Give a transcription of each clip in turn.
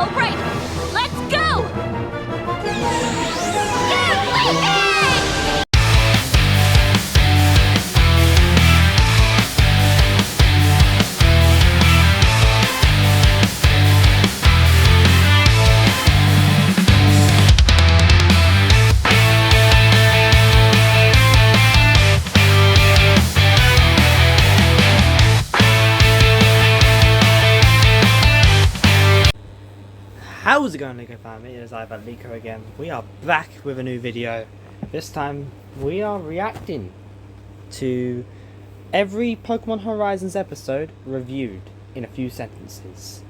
Alright, let's go! Yeah, Liko! How's it going, Liko family? It is I, Liko again. We are back with a new video. This time we are reacting to every Pokemon Horizons episode reviewed in a few sentences,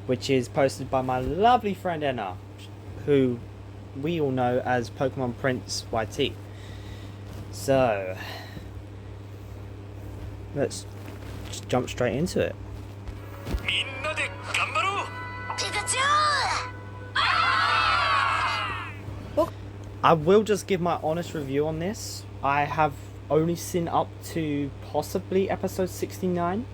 which is posted by my lovely friend Enna, who we all know as Pokemon Prince YT. So let's just jump straight into it. I will just give my honest review on this. I have only seen up to possibly episode 69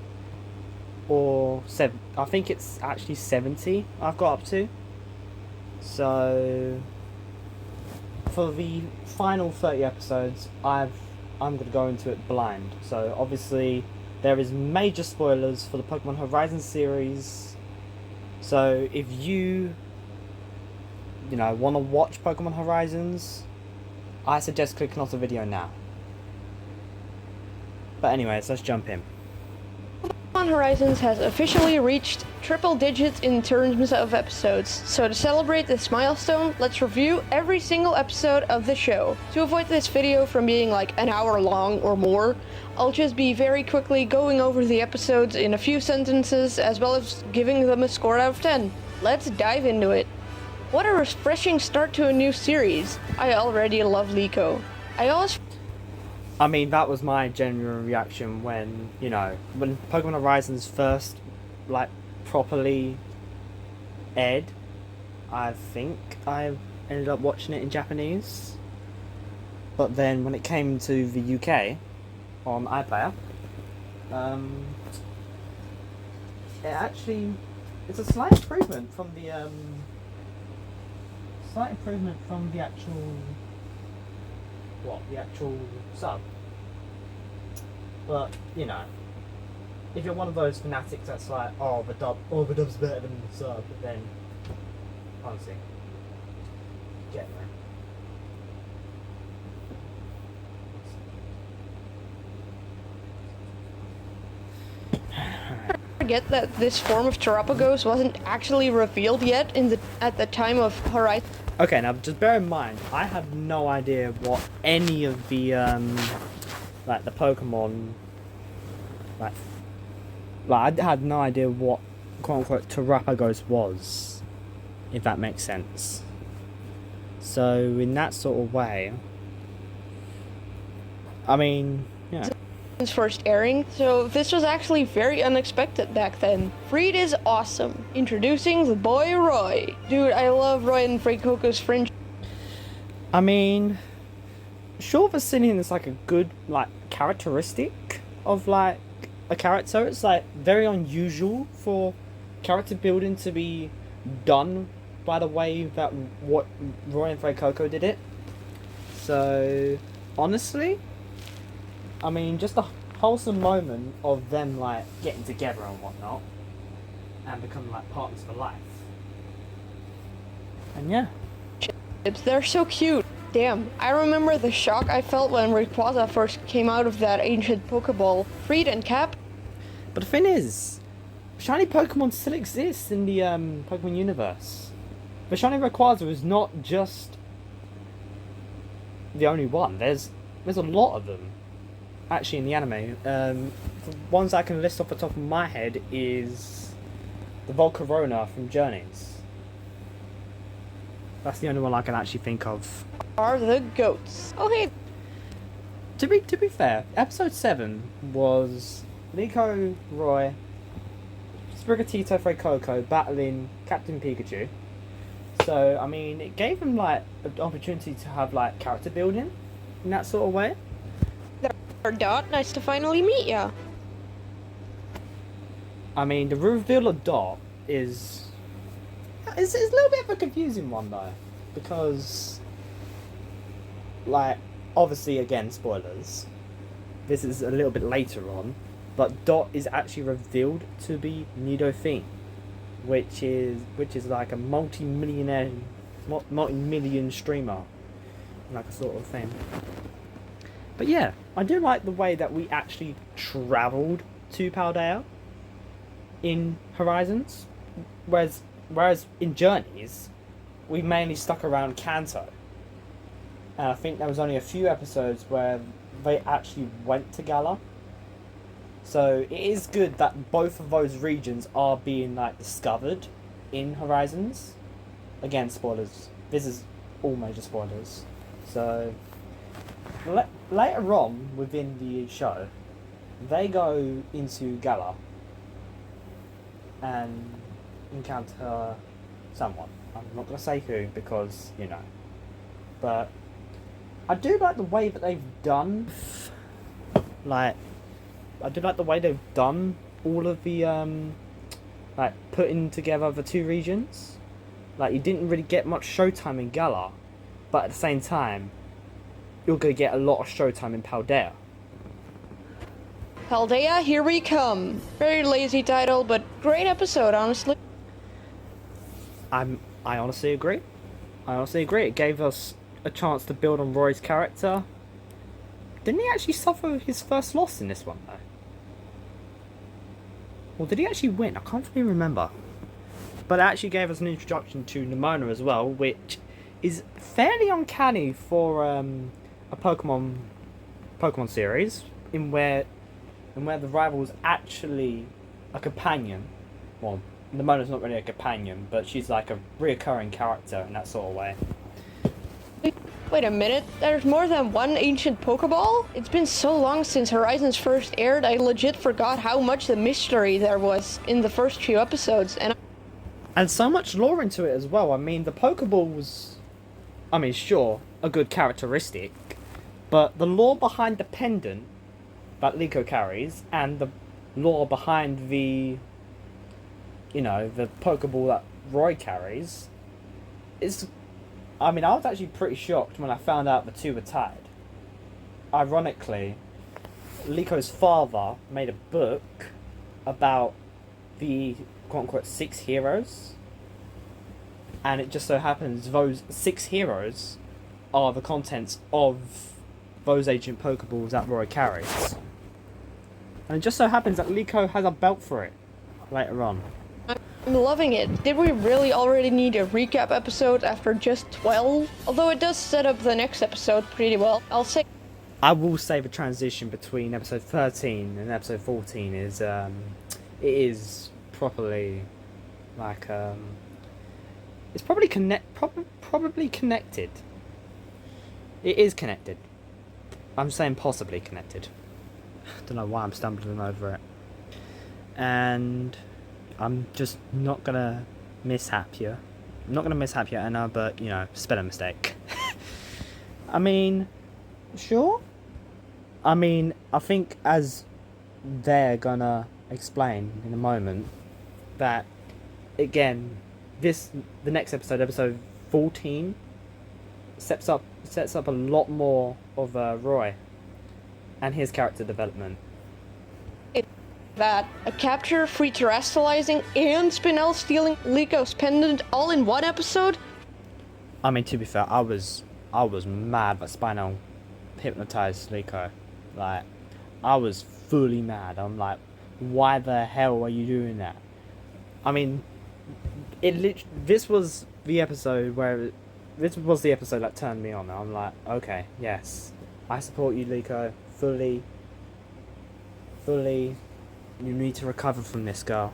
or 7. I think it's actually 70 I've got up to. So for the final 30 episodes, I'm going to go into it blind. So obviously there is major spoilers for the Pokemon Horizons series. So if you want to watch Pokemon Horizons, I suggest clicking off the video now. But anyways, let's jump in. Pokemon Horizons has officially reached triple digits in terms of episodes, so to celebrate this milestone, let's review every single episode of the show. To avoid this video from being like an hour long or more, I'll just be very quickly going over the episodes in a few sentences as well as giving them a score out of 10. Let's dive into it. What a refreshing start to a new series. I already love Liko. I mean, that was my genuine reaction when, when Pokemon Horizons first, properly aired. I think I ended up watching it in Japanese. But then when it came to the UK on iPlayer, it's a slight improvement from the, actual sub. But if you're one of those fanatics that's like, oh, the dub's better than the sub, then honestly, get Forget that this form of Terapagos wasn't actually revealed yet at the time of Horizon. Okay, now just bear in mind, I have no idea what any of the the Pokemon I had no idea what quote unquote Terapagos was, if that makes sense. So in that sort of way, I mean, yeah. First airing, so this was actually very unexpected back then. Freed is awesome. Introducing the boy Roy. Dude, I love Roy and Fuecoco's friendship. I mean, sure, Vasinian is a good characteristic of a character. It's very unusual for character building to be done by the way that what Roy and Fuecoco did it. So honestly, I mean, just a wholesome moment of them getting together and whatnot, and becoming partners for life. And yeah, They're so cute. Damn, I remember the shock I felt when Rayquaza first came out of that ancient Pokeball. Freed and Cap. but the thing is, shiny Pokemon still exists in the Pokemon universe. The shiny Rayquaza is not just the only one. There's a lot of them. Actually, in the anime, the ones I can list off the top of my head is the Volcarona from Journeys. That's the only one I can actually think of. Are the goats. Oh hey. To be fair, episode 7 was Liko, Roy, Sprigatito, Fuecoco battling Captain Pikachu. So I mean, it gave them an opportunity to have character building in that sort of way. Dot, nice to finally meet ya. I mean, the reveal of Dot is it's a little bit of a confusing one though, because, like, obviously again spoilers. This is a little bit later on, but Dot is actually revealed to be Nidothine, which is like a multi-million streamer, like a sort of thing. But yeah, I do like the way that we actually travelled to Paldea in Horizons, whereas in Journeys, we mainly stuck around Kanto. And I think there was only a few episodes where they actually went to Galar. So it is good that both of those regions are being like discovered in Horizons. Again, spoilers. This is all major spoilers. So later on within the show, they go into Galar and encounter someone. I'm not going to say who because, you know. But I do like the way that they've done, like, I do like the way they've done all of the, like, putting together the two regions. Like, you didn't really get much showtime in Galar, but at the same time, you're going to get a lot of showtime in Paldea. Paldea, here we come. Very lazy title, but great episode, honestly. I honestly agree. It gave us a chance to build on Roy's character. Didn't he actually suffer his first loss in this one, though? Or did he actually win? I can't really remember. But it actually gave us an introduction to Nimona as well, which is fairly uncanny for a Pokemon series, in where the rival's actually a companion. Well, Nimona's not really a companion, but she's like a reoccurring character in that sort of way. Wait a minute, there's more than one ancient Pokeball? It's been so long since Horizons first aired, I legit forgot how much the mystery there was in the first few episodes, And so much lore into it as well. I mean, the Pokeballs, I mean, sure, a good characteristic, but the lore behind the pendant that Liko carries, and the lore behind the, you know, the Pokeball that Roy carries, is, I mean, I was actually pretty shocked when I found out the two were tied. Ironically, Liko's father made a book about the quote-unquote 6 heroes, and it just so happens those 6 heroes are the contents of those ancient Pokeballs that Roy carries. And it just so happens that Liko has a belt for it later on. I'm loving it. Did we really already need a recap episode after just 12? Although it does set up the next episode pretty well, I'll say. I will say the transition between episode 13 and episode 14 is, it is properly, like, it's probably probably connected. It is connected. I'm saying possibly connected. Don't know why I'm stumbling over it. And I'm just not gonna mishap you. I'm not gonna mishap you, Anna, but, you know, spelling mistake. I mean, sure. I mean, I think as they're gonna explain in a moment, that, again, the next episode, episode 14, sets up a lot more of Roy and his character development. That a capture, free terrestrializing, and Spinel stealing Liko's pendant all in one episode? I mean, to be fair, I was mad that Spinel hypnotized Liko. Like, I was fully mad. I'm like, why the hell are you doing that? I mean, this was the episode that turned me on. I'm like, okay, yes, I support you, Liko, fully. You need to recover from this, girl.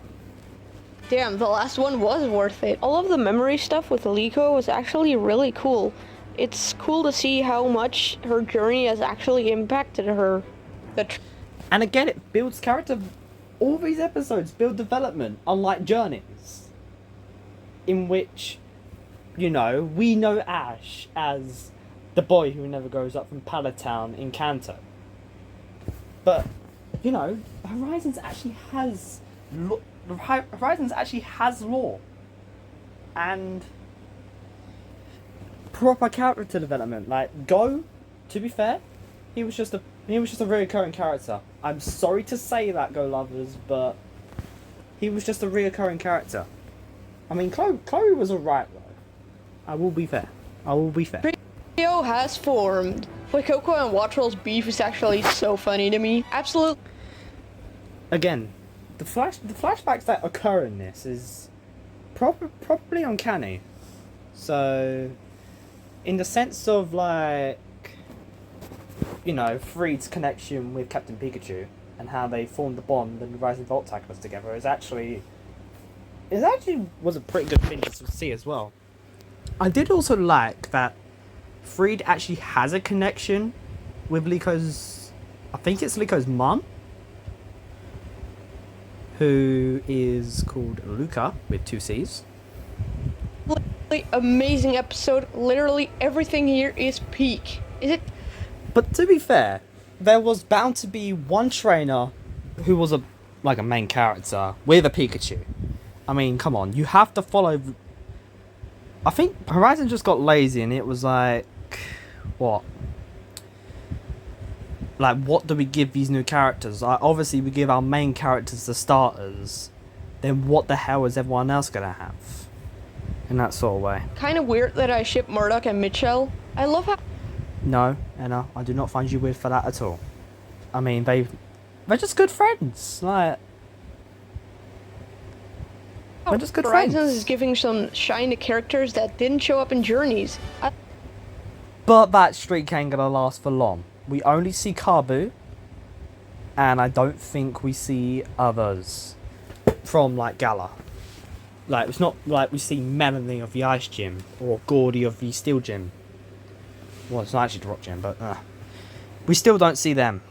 Damn, the last one was worth it. All of the memory stuff with Liko was actually really cool. It's cool to see how much her journey has actually impacted her. And again, it builds character. All these episodes build development, unlike Journeys, in which, you know, we know Ash as the boy who never grows up from Palatown in Kanto. But, you know, Horizons actually has lore. and proper character development. Like Go, to be fair, he was just a reoccurring character. I'm sorry to say that, Go lovers, but he was just a reoccurring character. I mean, Chloe was alright though. I will be fair. Trio has formed. Coco and Watrel's beef is actually so funny to me. Absolutely. Again, the flashbacks that occur in this is probably uncanny. So, in the sense of like, you know, Freed's connection with Captain Pikachu and how they formed the bond and the Rising Volt tacklers together is actually was a pretty good thing to see as well. I did also like that Freed actually has a connection with Liko's, I think it's Liko's mum, who is called Luca with 2 C's. Amazing episode. Literally everything here is peak. Is it? But to be fair, there was bound to be one trainer who was a main character with a Pikachu. I mean, come on, you have to follow. I think Horizon just got lazy and it was like, what? Like, what do we give these new characters? Like, obviously, we give our main characters the starters. Then what the hell is everyone else gonna have? In that sort of way. Kind of weird that I ship Murdoch and Mitchell. I love how. No, Anna, I do not find you weird for that at all. I mean, they're just good friends. Like, they're just good Horizons friends. is giving some shine to characters that didn't show up in Journeys. But that streak ain't gonna last for long. We only see Kabu, and I don't think we see others from like Gala. Like, it's not like we see Melanie of the Ice Gym or Gordy of the Steel Gym. Well, it's not actually the Rock Gym, but we still don't see them.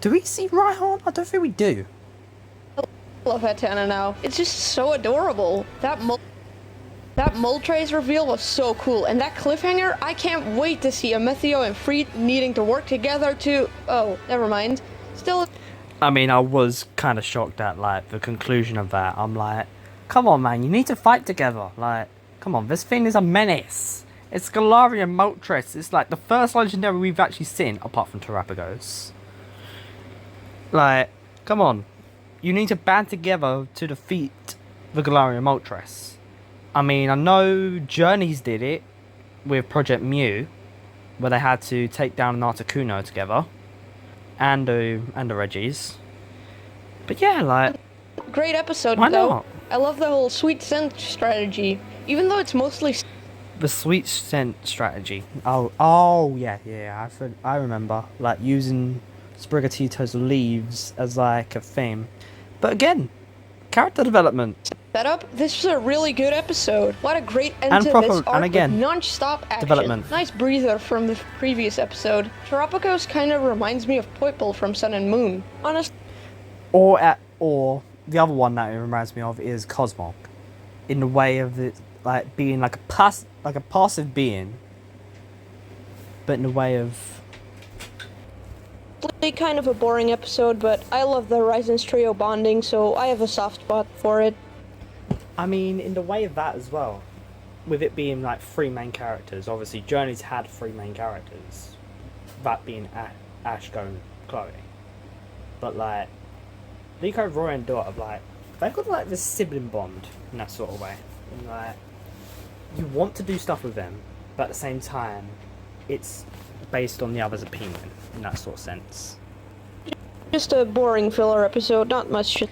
Do we see Rhyhorn? I don't think we do. I love Hatana now. It's just so adorable. That Moltres reveal was so cool, and that cliffhanger, I can't wait to see Amethio and Freed needing to work together to... Oh, never mind. Still... I mean, I was kind of shocked at, like, the conclusion of that. I'm like, come on, man, you need to fight together. Like, come on, this thing is a menace. It's Galarian Moltres. It's like the first legendary we've actually seen, apart from Terrapagos. Like, come on. You need to band together to defeat the Galarian Moltres. I mean, I know Journeys did it with Project Mew, where they had to take down an Articuno together. And the Regis. But yeah, like... Great episode, why though. not? I love the whole sweet scent strategy. Even though it's mostly... The sweet scent strategy. Oh, yeah, I remember. Like, using Sprigatito's leaves as, like, a theme. But again, character development. Setup. This was a really good episode. What a great end And to proper- this arc and again, with non-stop action. development. Nice breather from the previous episode. Terrapagos kind of reminds me of Poiple from Sun and Moon. Honestly. Or the other one that it reminds me of is Cosmog. In the way of it, like, being like a passive being. But in the way of... Kind of a boring episode, but I love the Horizons trio bonding, so I have a soft spot for it. I mean, in the way of that as well, with it being like 3 main characters, obviously Journeys had 3 main characters, that being Ash, Go, and Chloe. But like, Liko, Roy, and Dot, like, they've got like this sibling bond in that sort of way. And like, you want to do stuff with them, but at the same time, it's based on the other's opinion in that sort of sense. Just a boring filler episode, not much to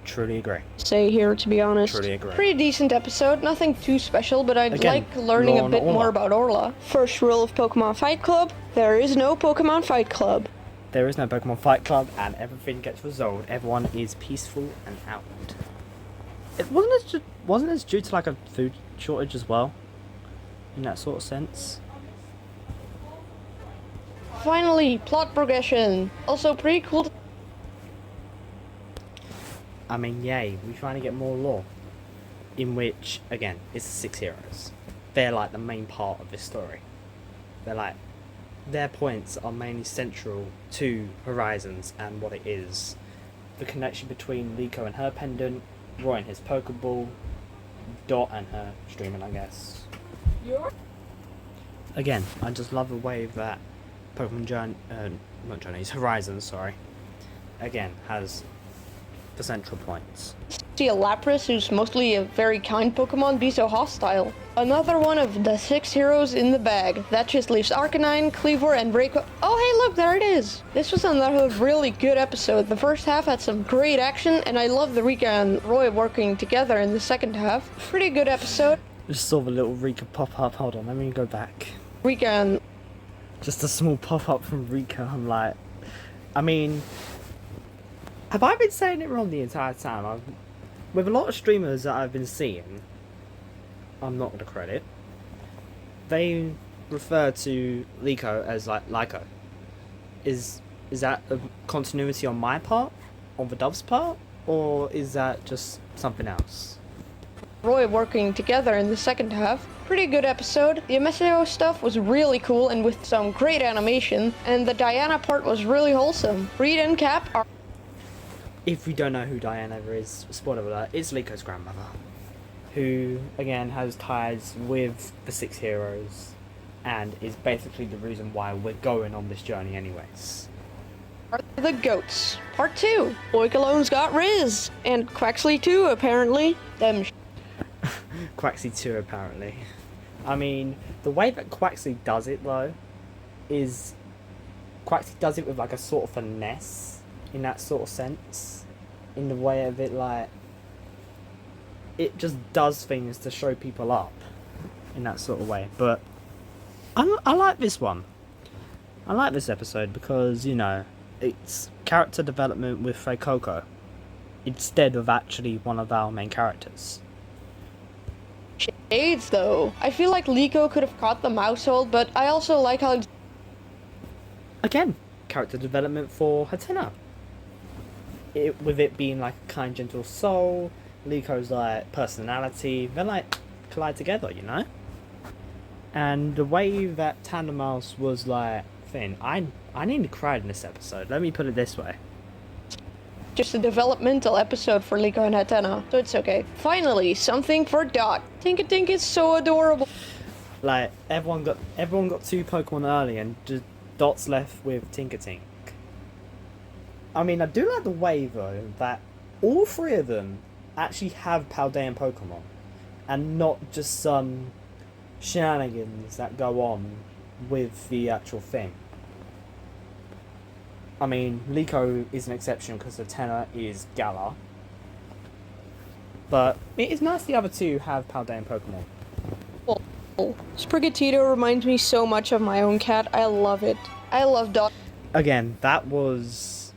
Truly agree. say here, to be honest. Truly agree. Pretty decent episode, nothing too special, but I'd Again, like learning lore a on bit Orla. more about Orla. First rule of Pokemon Fight Club, there is no Pokemon Fight Club. There is no Pokemon Fight Club, and everything gets resolved. Everyone is peaceful and out. Wasn't it due to like a food shortage as well? In that sort of sense. Finally, plot progression. Also pretty cool to I mean, yay, we finally get more lore. In which, again, it's the 6 heroes. They're like the main part of this story. They're like, their points are mainly central to Horizons and what it is. The connection between Liko and her pendant, Roy and his Pokeball, Dot and her streaming, I guess. Again, I just love the way that Pokemon not Journeys, Horizons, sorry, again, has the central points. See a Lapras, who's mostly a very kind Pokemon, be so hostile. Another one of the 6 heroes in the bag. That just leaves Arcanine, Cleavor, and Rayquaza. Oh hey look, there it is! This was another really good episode. The first half had some great action, and I love the Rika and Roy working together in the second half. Pretty good episode. Just saw the little Rika pop up, hold on, let me go back. Rika and... Just a small pop up from Rika, I'm like... I mean... Have I been saying it wrong the entire time? With a lot of streamers that I've been seeing, I'm not going to credit, they refer to Liko as like Liko. Is that a continuity on my part? On the Dove's part? Or is that just something else? Roy working together in the second half. Pretty good episode. The MSAO stuff was really cool and with some great animation, and the Diana part was really wholesome. Reed and Cap are... If you don't know who Diana is, spoiler alert, it's Liko's grandmother, who, again, has ties with the 6 heroes, and is basically the reason why we're going on this journey anyways. Are the goats. Part 2. Boykalone's got Riz, and Quaxley too, apparently. Them Quaxley too, apparently. I mean, the way that Quaxley does it, though, is... Quaxley does it with, like, a sort of finesse, in that sort of sense. In the way of it, like... It just does things to show people up, in that sort of way. But, I like this one. I like this episode because, you know, it's character development with Coco, instead of actually one of our main characters. shades, though. I feel like Liko could have caught the mousehold, but I also like how... Again, character development for Hatena. With it being like a kind, gentle soul, Liko's like personality, they're like collide together, you know? And the way that Tandem Mouse was like thing, I nearly cried in this episode, let me put it this way. Just a developmental episode for Liko and Hatena, so it's okay. Finally, something for Dot. Tink is so adorable. Like, everyone got 2 Pokemon early and just Dot's left with Tink. I mean, I do like the way, though, that all 3 of them actually have Paldean Pokemon, and not just some shenanigans that go on with the actual thing. I mean, Liko is an exception because the tenor is Galar, but it is nice the other 2 have Paldean Pokemon. Sprigatito reminds me so much of my own cat. I love it. I love Dot. Again, that was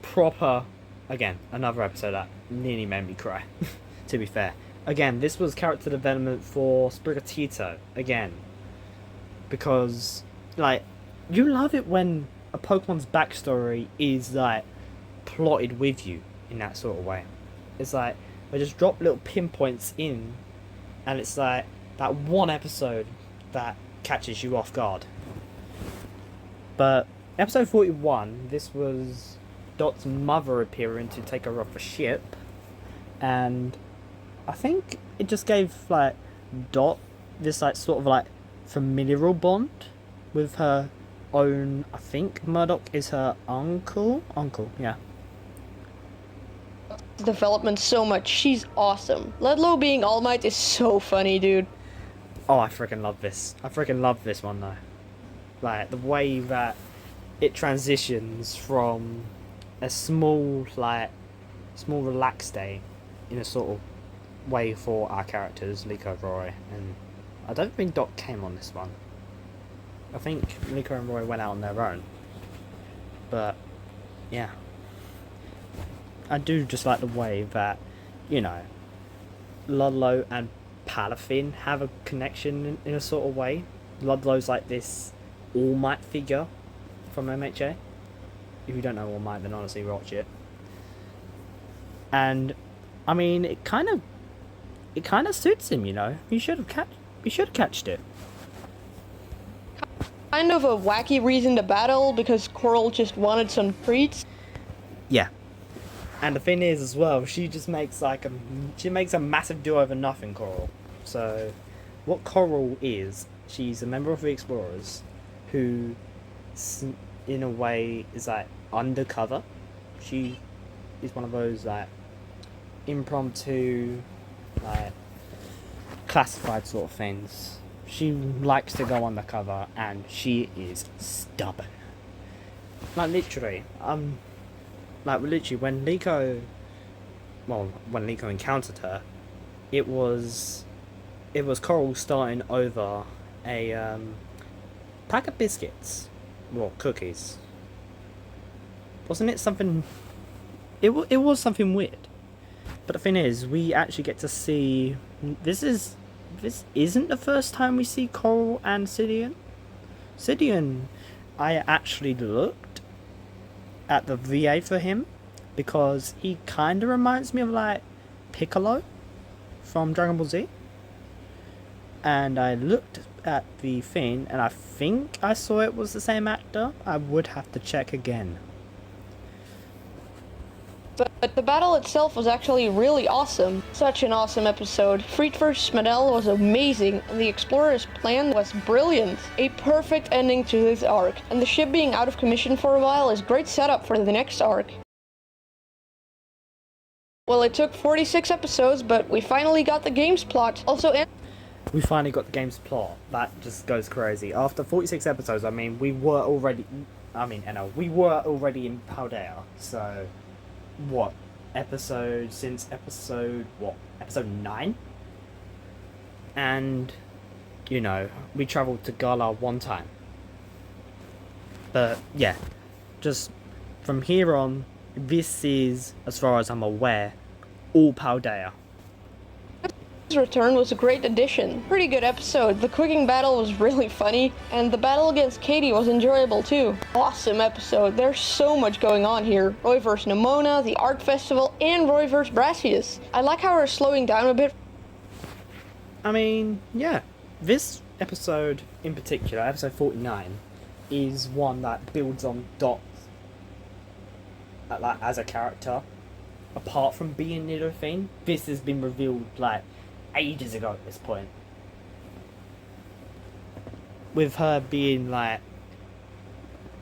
proper. Again, another episode that nearly made me cry, to be fair. Again, this was character development for Sprigatito, again. Because, like, you love it when a Pokemon's backstory is, like, plotted with you in that sort of way. It's like, they just drop little pinpoints in, and it's like, that one episode that catches you off guard. But, episode 41, this was Dot's mother appearing to take her off a ship, and I think it just gave like Dot this like sort of like familial bond with her own. I think Murdoch is her uncle, yeah. Development so much. She's awesome. Ledlow being All Might is so funny, dude. Oh, I freaking love this. I freaking love this one though. Like the way that it transitions from a small relaxed day in a sort of way for our characters, Liko, Roy, and I don't think Dot came on this one. I think Liko and Roy went out on their own. But, yeah. I do just like the way that, you know, Ludlow and Palafin have a connection in a sort of way. Ludlow's like this All Might figure from MHA. If you don't know All Might, then honestly watch it. And I mean, it kind of suits him, you know. He should have catched it. Kind of a wacky reason to battle because Coral just wanted some treats. Yeah. And the thing is, as well, she makes a massive do over nothing, Coral. So, what Coral is, she's a member of the Explorers, who, in a way, is like undercover. She is one of those like impromptu, like classified sort of things. She likes to go undercover, and she is stubborn. Like literally, when Liko encountered her, it was Coral starting over a pack of biscuits, well, cookies. Wasn't it something? It was something weird. But the thing is, we actually get to see. This isn't the first time we see Coral and Sidian. Sidian, I actually looked at the VA for him because he kind of reminds me of like Piccolo from Dragon Ball Z. And I looked at the thing, and I think I saw it was the same actor. I would have to check again. But the battle itself was actually really awesome. Such an awesome episode. Freed vs. Smadel was amazing, and the Explorer's plan was brilliant. A perfect ending to this arc, and the ship being out of commission for a while is great setup for the next arc. Well, it took 46 episodes, but we finally got the game's plot. We finally got the game's plot. That just goes crazy. After 46 episodes, we were already in Paldea, so... What? Episode 9? And, we travelled to Gala one time. But, yeah. Just, from here on, this is, as far as I'm aware, all Paldea. His return was a great addition. Pretty good episode. The cooking battle was really funny, and the battle against Katie was enjoyable too. Awesome episode. There's so much going on here. Roy vs. Nimona, the art festival, and Roy vs. Brassius. I like how we're slowing down a bit. Yeah. This episode in particular, episode 49, is one that builds on Dot as a character. Apart from being Nidothane, this has been revealed ages ago at this point. With her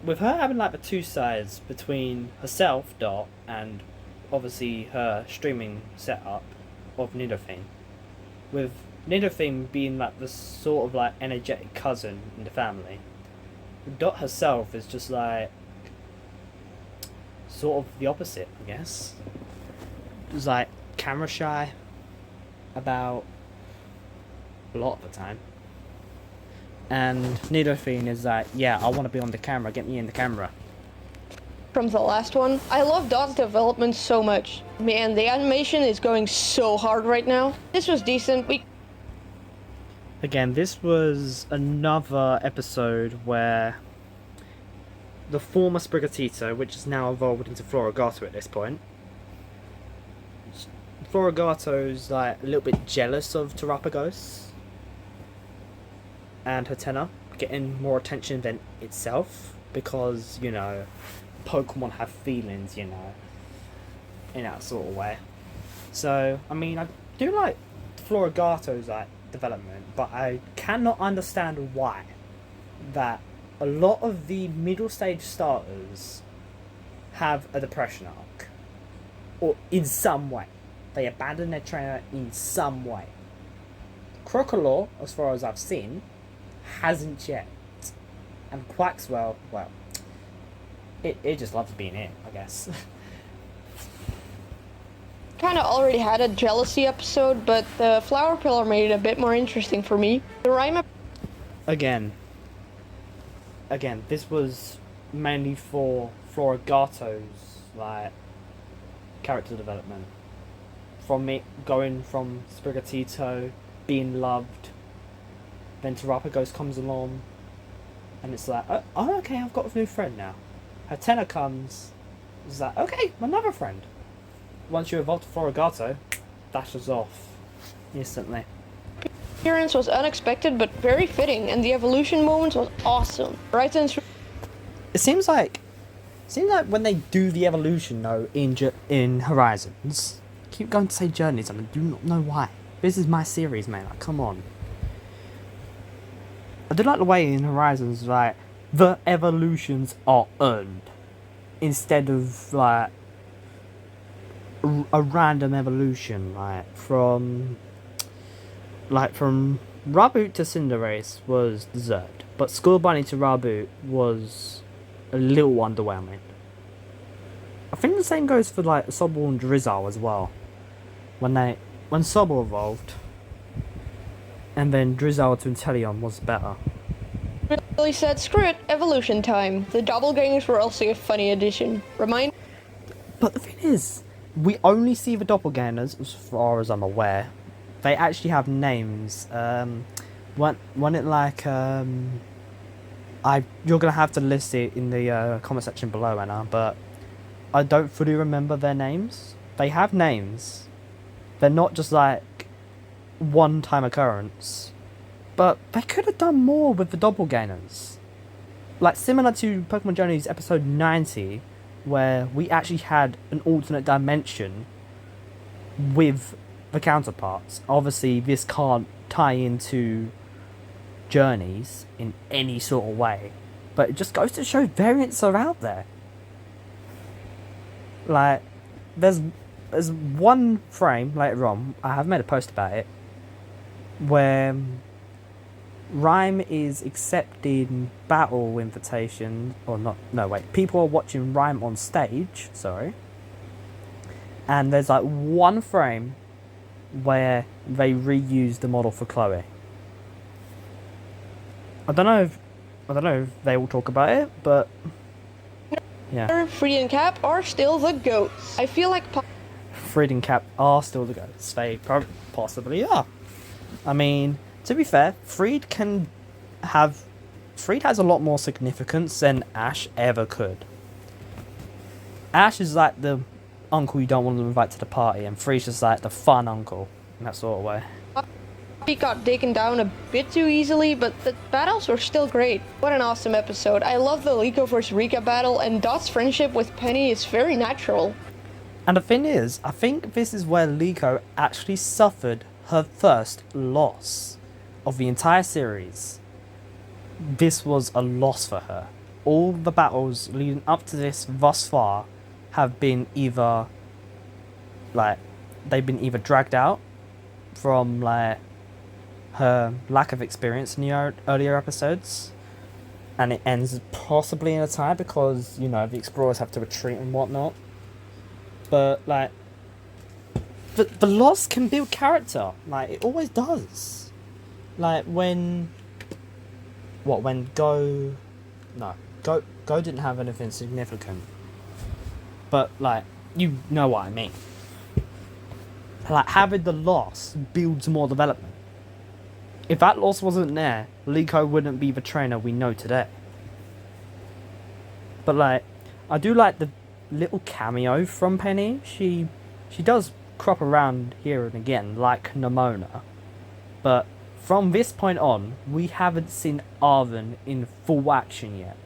having the two sides between herself, Dot, and obviously her streaming setup of Nidothane. With Nidothane being the sort of energetic cousin in the family. Dot herself is just sort of the opposite, I guess. Just camera shy about a lot of the time. And Nidothane is I want to be on the camera, get me in the camera. From the last one, I love Dot's development so much. Man, the animation is going so hard right now. This was decent. Again, this was another episode where the former Sprigatito, which is now evolved into Florigato at this point, Florigato's a little bit jealous of Terapagos and Hatena getting more attention than itself because, Pokemon have feelings, in that sort of way. So, I do like Florigato's development, but I cannot understand why that a lot of the middle stage starters have a depression arc, or in some way. They abandon their trainer in some way. Crocodile, as far as I've seen, hasn't yet. And Quaxwell, well, it just loves being it, I guess. Kinda already had a jealousy episode, but the flower pillar made it a bit more interesting for me. The rhyme Again, this was mainly for Florigato's, character development. From it going from Sprigatito being loved, then Terapagos comes along, and it's oh, okay, I've got a new friend now. Hatena comes, it's okay, another friend. Once you evolve to Florigato, dashes off instantly. appearance was unexpected but very fitting, and the evolution moments was awesome. Right, It seems like Seems like when they do the evolution though in Horizons, I keep going to say journeys and I do not know why. This is my series, man. Like, come on. I do like the way in Horizons, like, the evolutions are earned instead of like a random evolution, like from Raboot to Cinderace was deserved, but Skull Bunny to Raboot was a little underwhelming. I think the same goes for like Sobble and Drizzle as well. When Sobble evolved, and then Drizzle to Inteleon was better. Really said, screw it, evolution time. The doppelgangers were also a funny addition. But the thing is, we only see the doppelgangers, as far as I'm aware. They actually have names. You're gonna have to list it in the comment section below, Anna. But I don't fully remember their names. They have names. They're not just like one-time occurrence. But they could have done more with the doppelgangers. Like similar to Pokemon Journeys episode 90, where we actually had an alternate dimension with the counterparts. Obviously, this can't tie into Journeys in any sort of way, but it just goes to show variants are out there. Like, there's one frame later on, I have made a post about it, where Rhyme is accepting battle invitations, or not, no wait, people are watching Rhyme on stage, sorry, and there's like one frame where they reuse the model for Chloe. I don't know if they will talk about it, but yeah. Freed and Cap are still the GOATs. I feel like Freed and Cap are still the GOATs. They possibly are. I mean, to be fair, Freed has a lot more significance than Ash ever could. Ash is like the uncle you don't want to invite to the party, and Freed's just like the fun uncle in that sort of way. he got taken down a bit too easily, but the battles were still great. What an awesome episode. I love the Liko vs Rika battle, and Dot's friendship with Penny is very natural. And the thing is, I think this is where Liko actually suffered her first loss of the entire series. This was a loss for her. All the battles leading up to this thus far have been either they've been either dragged out from her lack of experience in the earlier episodes, and it ends possibly in a tie because, you know, the explorers have to retreat and whatnot. But the loss can build character, it always does. When Go didn't have anything significant, but you know what I mean. Having the loss builds more development. If that loss wasn't there, Liko wouldn't be the trainer we know today. But I do like the little cameo from Penny. She does crop around here and again, like Nimona. But from this point on, we haven't seen Arven in full action yet.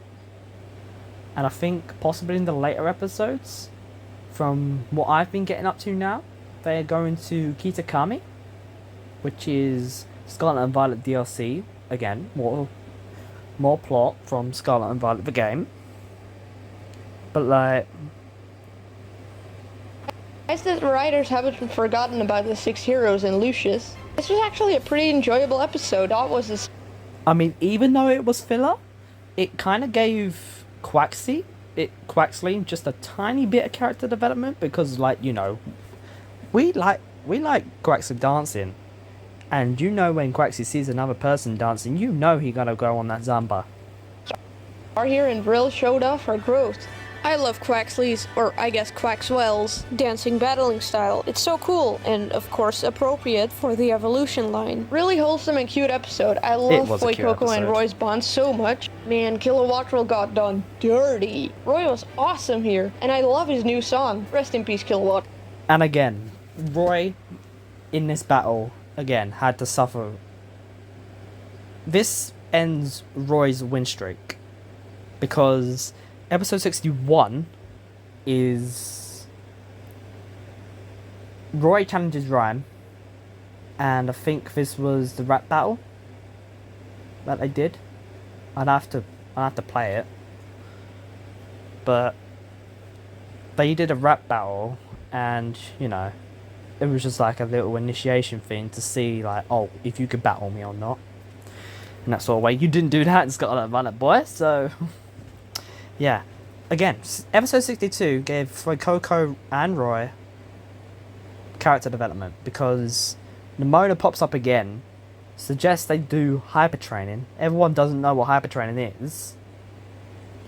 And I think possibly in the later episodes, from what I've been getting up to now, they're going to Kitakami, which is Scarlet and Violet DLC. Again, more plot from Scarlet and Violet the game. But Nice that the writers haven't forgotten about the 6 heroes and Lucius. This was actually a pretty enjoyable episode. I mean, even though it was filler, it kind of gave Quaxley just a tiny bit of character development, because we like Quaxley dancing, and when Quaxley sees another person dancing, he gonna go on that Zamba. Are here and Brill showed off her growth. I love Quaxley's, or I guess Quaxwell's, dancing battling style. It's so cool, and of course appropriate for the evolution line. Really wholesome and cute episode. I love Fuecoco and Roy's bond so much. Man, Kilowattrel got done dirty. Roy was awesome here, and I love his new song. Rest in peace, Kilowatt. And again, Roy, in this battle, had to suffer. This ends Roy's win streak, because episode 61 is Roy challenges Ryan, and I think this was the rap battle that they did. I'd have to play it, but they did a rap battle, and you know, it was just like a little initiation thing to see like, oh, if you could battle me or not, in that sort of way. You didn't do that and got on run it, boy. So yeah, again, episode 62 gave Coco and Roy character development, because Nimona pops up again, suggests they do hyper training. Everyone doesn't know what hyper training is,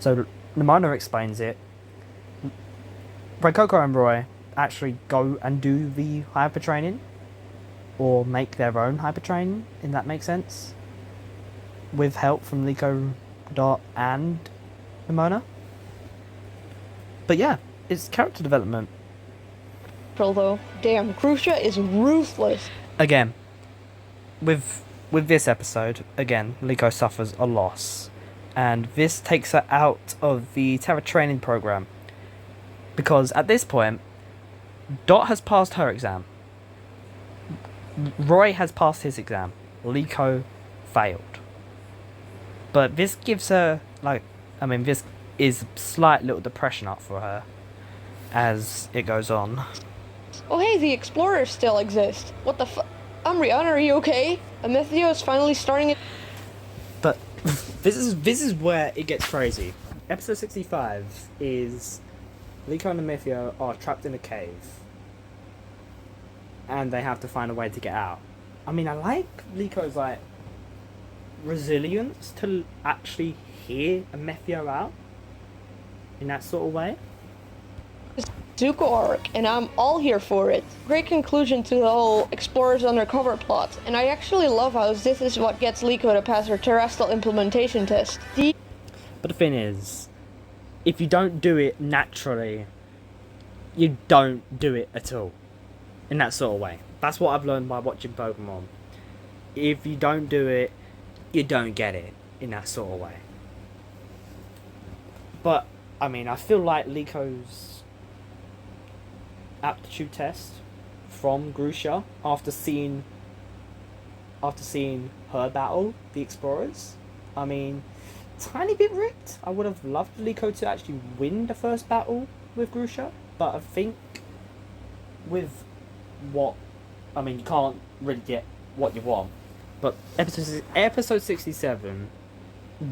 so Nimona explains it. Coco and Roy actually go and do the hyper training, or make their own hyper training, if that makes sense, with help from Liko, Dot, and Nimona. But yeah, it's character development. Though, damn, Crucia is ruthless. Again, with this episode, again, Liko suffers a loss, and this takes her out of the Terra training program, because at this point, Dot has passed her exam, Roy has passed his exam, Liko failed. But this gives her, this is slight little depression up for her as it goes on. Oh hey, the explorers still exist. What the Amrian, are you okay? Amethio is finally starting it. But this is where it gets crazy. Episode 65 is Liko and Amethio are trapped in a cave, and they have to find a way to get out. I mean, I like Liko's resilience to actually hear Amethio out in that sort of way. Zuko arc, and I'm all here for it. Great conclusion to the whole Explorers Undercover plot, and I actually love how this is what gets Liko to pass her terrestrial implementation test. But the thing is, if you don't do it naturally, you don't do it at all. In that sort of way. That's what I've learned by watching Pokemon. If you don't do it, you don't get it. In that sort of way. But, I mean, I feel like Liko's aptitude test from Grusha after seeing her battle the Explorers, I mean, tiny bit ripped. I would have loved Liko to actually win the first battle with Grusha, but I think with what, I mean, you can't really get what you want. But episode 67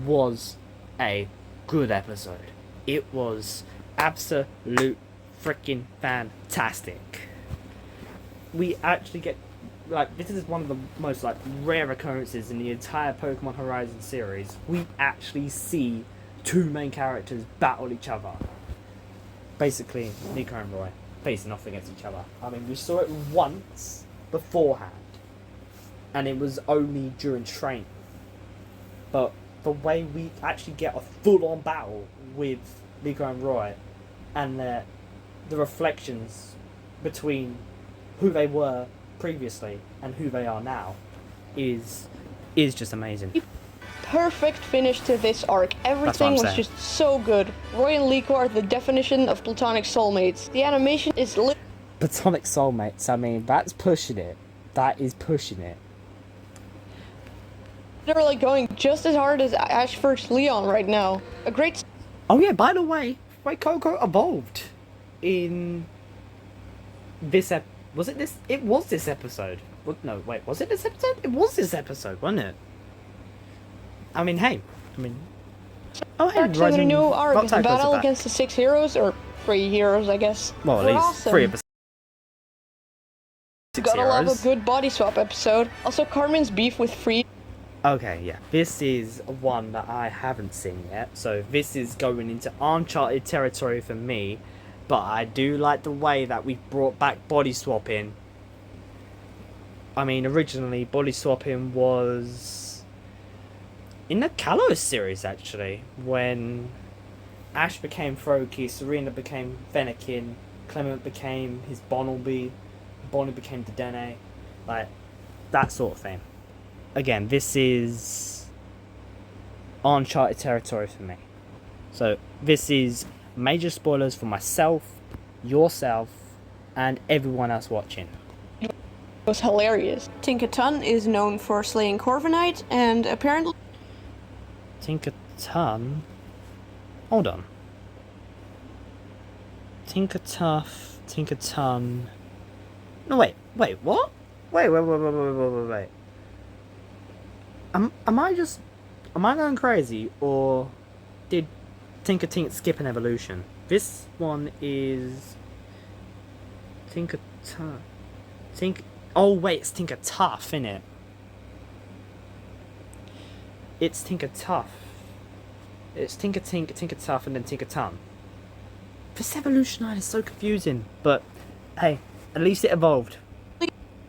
was a good episode. It was absolute freaking fantastic. We actually get, this is one of the most rare occurrences in the entire Pokemon Horizon series. We actually see two main characters battle each other. Basically, Liko and Roy facing off against each other. I mean, we saw it once beforehand, and it was only during training. But the way we actually get a full-on battle with Liko and Roy, and the reflections between who they were previously and who they are now is just amazing. Perfect finish to this arc. Everything was just so good. Roy and Liko are the definition of platonic soulmates. The animation is platonic soulmates, I mean, that's pushing it. That is pushing it. literally going just as hard as Ash vs. Leon right now. A great... Oh yeah, by the way, Coco evolved in this was it this? It was this episode. No, wait, was it this episode? It was this episode, wasn't it? I mean, hey, oh hey, Rising a new arc. The battle back. against the 6 heroes, or 3 heroes, I guess. Well, at least awesome. 3 of us. Gotta love a good body swap episode. Also, Carmen's beef with Free. Okay, yeah. This is one that I haven't seen yet, so this is going into uncharted territory for me, but I do like the way that we brought back body swapping. I mean, originally, body swapping was in the Kalos series, actually, when Ash became Froakie, Serena became Fennekin, Clement became his Bonelby, Bonnie became Dedenne, like, that sort of thing. Again, this is uncharted territory for me. So this is major spoilers for myself, yourself, and everyone else watching. It was hilarious. Tinkaton is known for slaying Corviknight, and apparently Tinkaton? Hold on. Tinkaton. No, wait, what? Wait. Am I going crazy, or did Tinkertink skip an evolution? This one is Tinkaton. Oh wait, it's Tinkertuff, innit? It's Tinkertuff. It's Tinkertink, Tinkertuff, and then Tinkerton. This evolution line is so confusing, but hey, at least it evolved.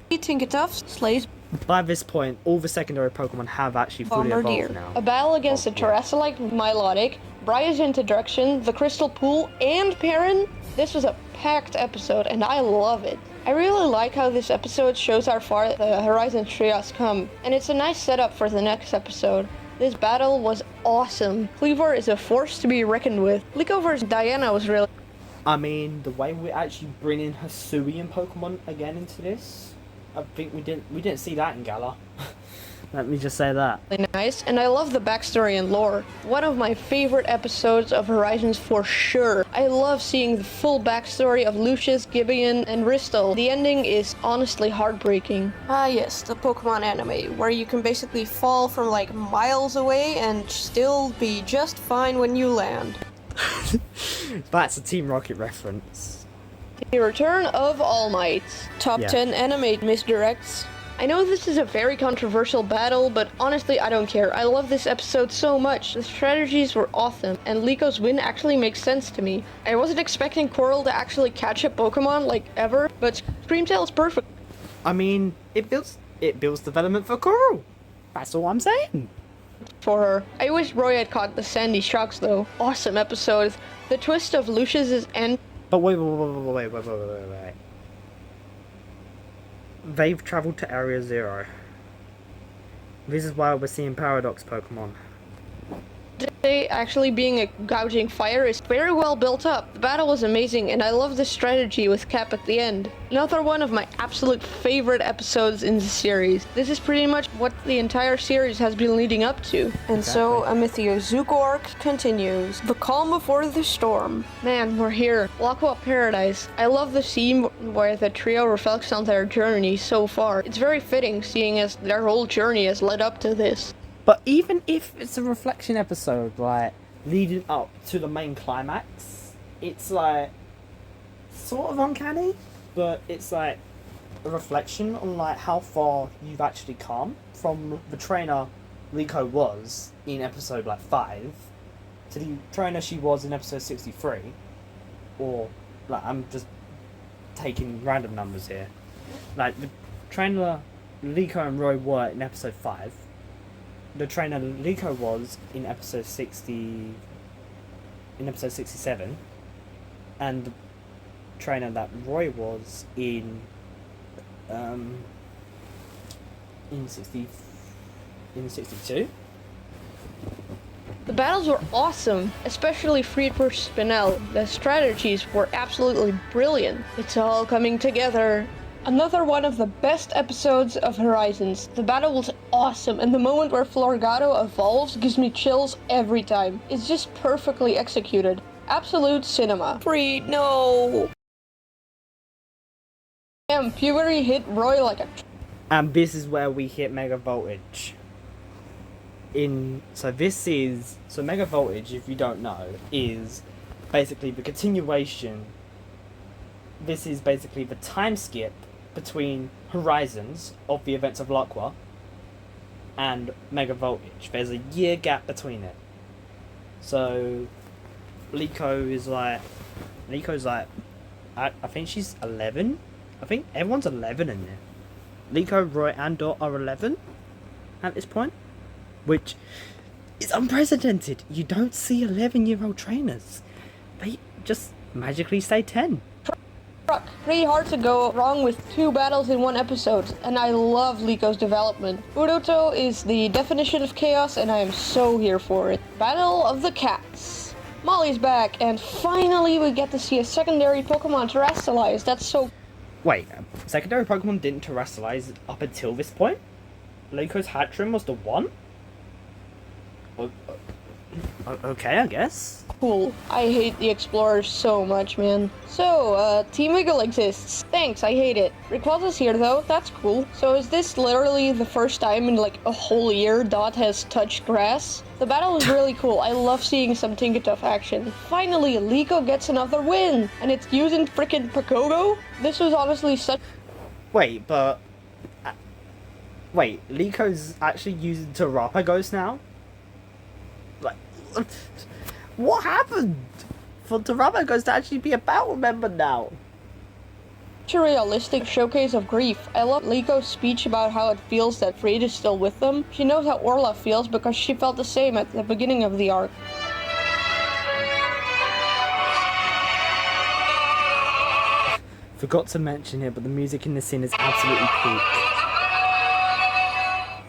Tinkatuff slays By this point, all the secondary Pokemon have actually fully Bombardier. evolved now. A battle against the Terrasolite Milotic, Briar's Introduction, the Crystal Pool, and Perrin. This was a packed episode, and I love it. I really like how this episode shows how far the Horizon Trio has come, and it's a nice setup for the next episode. This battle was awesome. Cleaver is a force to be reckoned with. Liko vs Diana was really I mean, the way we actually bring in Hisuian Pokemon again into this, I think we didn't see that in Galar. Let me just say that. nice, and I love the backstory and lore. One of my favorite episodes of Horizons for sure. I love seeing the full backstory of Lucius, Gibeon, and Ristal. The ending is honestly heartbreaking. Ah yes, the Pokemon anime, where you can basically fall from like miles away and still be just fine when you land. That's a Team Rocket reference. The Return of All Might. Top Yeah. 10 anime misdirects. I know this is a very controversial battle, but honestly I don't care. I love this episode so much. The strategies were awesome, and Liko's win actually makes sense to me. I wasn't expecting Coral to actually catch a Pokemon, like, ever, but Screamtail's perfect I mean, it builds development for Coral. That's all I'm saying. for her. I wish Roy had caught the Sandy Shocks, though. Awesome episode. The twist of Lucius's end. But wait. They've travelled to Area 0. This is why we're seeing Paradox Pokemon. Day actually being a gouging fire is very well built up. The battle was amazing, and I love the strategy with Cap at the end. Another one of my absolute favorite episodes in the series. This is pretty much what the entire series has been leading up to. And so a Mythiozuko arc continues. The calm before the storm. Man, we're here. Aqua Paradise. I love the scene where the trio reflects on their journey so far. It's very fitting, seeing as their whole journey has led up to this. But even if it's a reflection episode, like, leading up to the main climax, it's, like, sort of uncanny, but it's, like, a reflection on, like, how far you've actually come from the trainer Liko was in episode, like, 5 to the trainer she was in episode 63. Or, like, I'm just taking random numbers here. Like, the trainer Liko and Roy were in episode 5. The trainer Liko was in episode 67, and the trainer that Roy was in 62. The battles were awesome, especially Fried vs Spinel. The strategies were absolutely brilliant. It's all coming together. Another one of the best episodes of Horizons. The battle was awesome, and the moment where Florgato evolves gives me chills every time. It's just perfectly executed. Absolute cinema. Freed, no! Damn, puberty hit Roy like a... And this is where we hit Mega Voltage. So Mega Voltage, if you don't know, is basically the continuation. This is basically the time skip between Horizons of the events of L'Aqua and Mega Voltage. There's a year gap between it. So Liko's like, I think she's 11. I think everyone's 11 in there. Liko, Roy, and Dot are 11 at this point, which is unprecedented. You don't see 11-year-old trainers. They just magically stay 10. Pretty hard to go wrong with 2 battles in one episode, and I love Liko's development. Udoto is the definition of chaos, and I am so here for it. Battle of the Cats. Molly's back, and finally we get to see a secondary Pokemon terrestrialize. That's so... Wait, secondary Pokemon didn't terrestrialize up until this point? Liko's Hatchrim was the one? Okay, I guess. cool. I hate the Explorers so much, man. So, Team Eagle exists. Thanks, I hate it. Rayquaza's here though, that's cool. So is this literally the first time in like a whole year Dot has touched grass? The battle is really cool. I love seeing some Tinkertuff action. Finally, Liko gets another win! And it's using frickin' Pakogo? This was honestly such... Wait, but... wait, Liko's actually using Terrapagos now? Like... what happened? For Terrapagos to actually be a battle member now? Such a realistic showcase of grief. I love Liko's speech about how it feels that Fried is still with them. She knows how Orla feels because she felt the same at the beginning of the arc. Forgot to mention it, but the music in this scene is absolutely peak.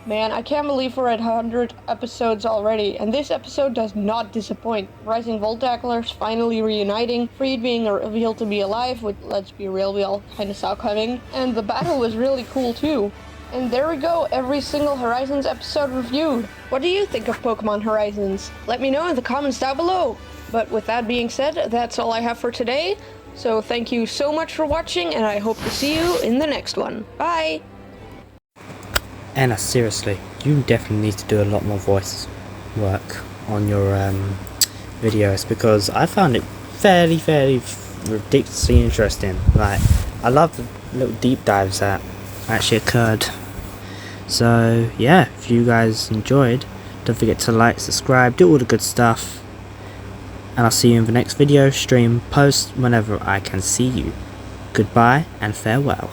Man, I can't believe we're at 100 episodes already, and this episode does not disappoint. Rising Voltacklers finally reuniting, Fried being revealed to be alive, which, let's be real, we all kinda saw coming, and the battle was really cool too. And there we go, every single Horizons episode reviewed. What do you think of Pokemon Horizons? Let me know in the comments down below. But with that being said, that's all I have for today. So thank you so much for watching, and I hope to see you in the next one. Bye! Anna, seriously, you definitely need to do a lot more voice work on your videos, because I found it fairly ridiculously interesting. Like, I love the little deep dives that actually occurred. So yeah, if you guys enjoyed, don't forget to like, subscribe, do all the good stuff, and I'll see you in the next video, stream, post, whenever I can see you. Goodbye and farewell.